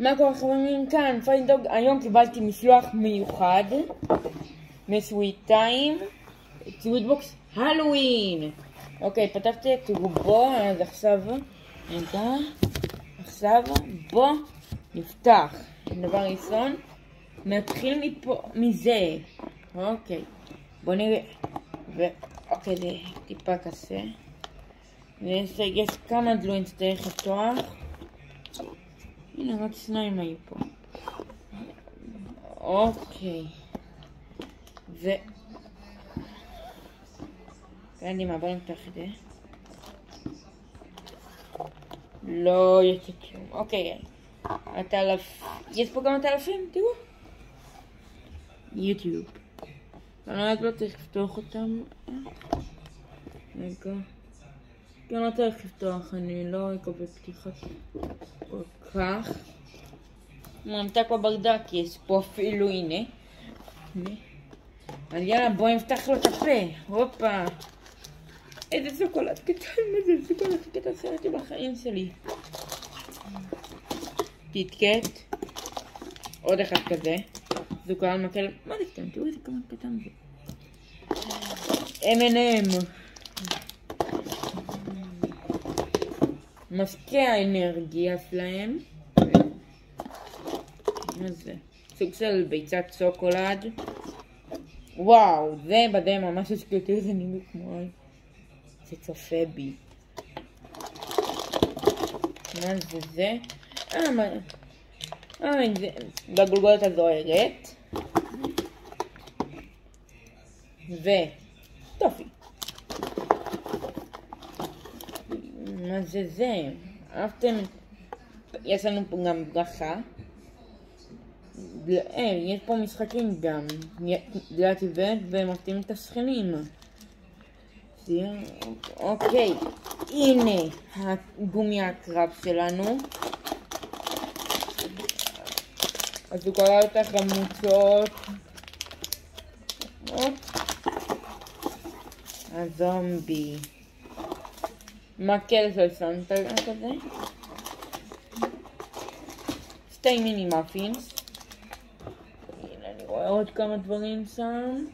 מה קורה חברים כאן? פיינדוג, היום קיבלתי משלוח מיוחד מסוויט טיים, סוויט בוקס הלווין. אוקיי, פתחתי את רובו, אז עכשיו בוא נפתח. דבר ראשון, נתחיל מזה. אוקיי, בוא נראה. אוקיי, זה טיפה קשה. יש כמה דלויים שצריך לפתוח. הנה, רק שניים היו פה. אוקיי. קדימה, בוא נפתח את זה. לא יצא כלום. אוקיי. יש פה כמה אלפים, תראו. יוטיוב. אני לא צריך לפתוח אותם. רגע. גם לא צריך לפתוח, אני לא אקבל פתיחת כל כך. ממתק בברדק, יש פה אפילו, הנה. אז יאללה, בואי נפתח לו את הפה. הופה. איזה סוקולד קטן, איזה סוקולד קטן שעשיתי בחיים שלי. קיטקט. עוד אחד כזה. סוקולד מקל. מה זה קטן? תראו איזה כמה קטן זה. M&M. משקה האנרגיה שלהם. מה זה? סוג של ביצת סוקולד. וואו, זה בזה ממש יש יותר זה נראה כמו זה צופה בי. מה זה? זה בגולגולת הזוהרת. טופי. מה זה? אהבתם? יש לנו פה גם ברכה. יש פה משחקים גם. דלת עיוורת ומחתימים את השכנים. אוקיי. הנה הגומי הקרב שלנו. אז הוא קורא אותך חמוצות. הזומבי. מקל של סנטה כזה. שתי מיני מאפינס. הנה אני רואה עוד כמה דברים שם.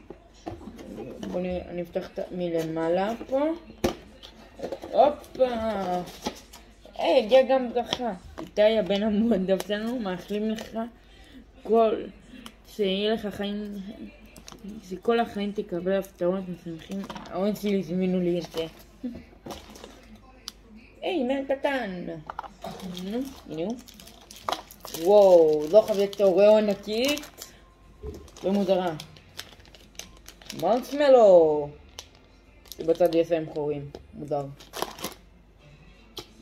בואו אני אפתח מלמעלה פה. הופה. הגיע גם ברכה. איתי הבן המועדף שלנו, מאחלים לך שיהיה לך חיים, שכל החיים תקבל הפתעות משמחים. ההורים שלי הזמינו לי את זה. נר קטן. הנה הוא. וואו, זו חבית אוריו ענקית ומוזרה. מרשמלו. שבצד יש להם חורים. מוזר.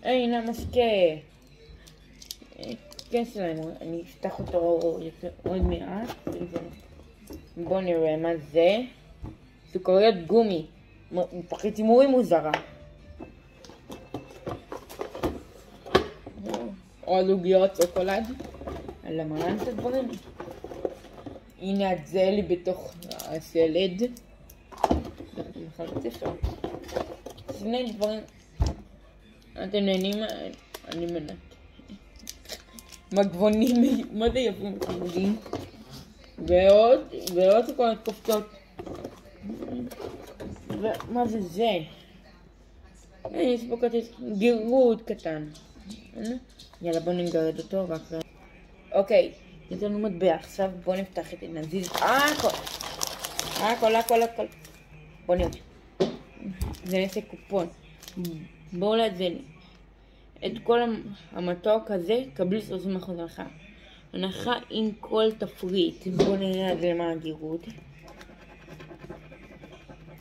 הנה משקה. כן שלהם, אני אפתח אותו עוד מעט. בואו נראה מה זה. סוכריות גומי. פחית הימורים מוזרה. עוד עוגיות שוקולד. למען את הדברים. הנה הזלי בתוך השלד. שני דברים. אתם נהנים? אני מנת. מגבונים. מה זה יפים חמודים? ועוד שוקולד קופצות. ומה זה? יש פה כתוב גירוד קטן. יאללה בוא נגרד אותו רק. אוקיי, יש לנו מטבע. עכשיו בוא נפתח את זה, נזיז הכל. בוא נראה. זה נעשה קופון. בואו להזין את כל המתוק הזה, קבלי 30% הנחה. הנחה עם כל תפריט. בואו נראה על זה מה הגירוד.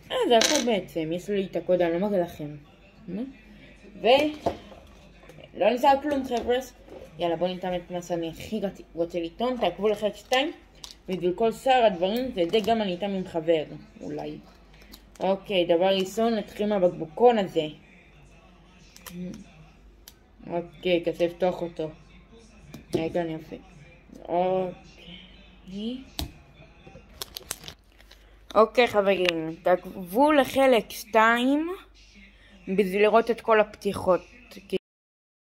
זה הכל בעצם. יש לי את הקוד, אני לא מראה לכם. לא נשאר כלום חבר'ס. יאללה בוא ניתן את מה שאני הכי רוצה לטעון. תעקבו לחלק 2 ובשביל כל שאר הדברים זה די גם אני איתם עם חבר אולי. אוקיי, דבר ראשון נתחיל מהבקבוקון הזה. אוקיי, קצה לפתוח אותו. רגע אני אופי. אוקיי חברים, תעקבו לחלק 2 בשביל לראות את כל הפתיחות.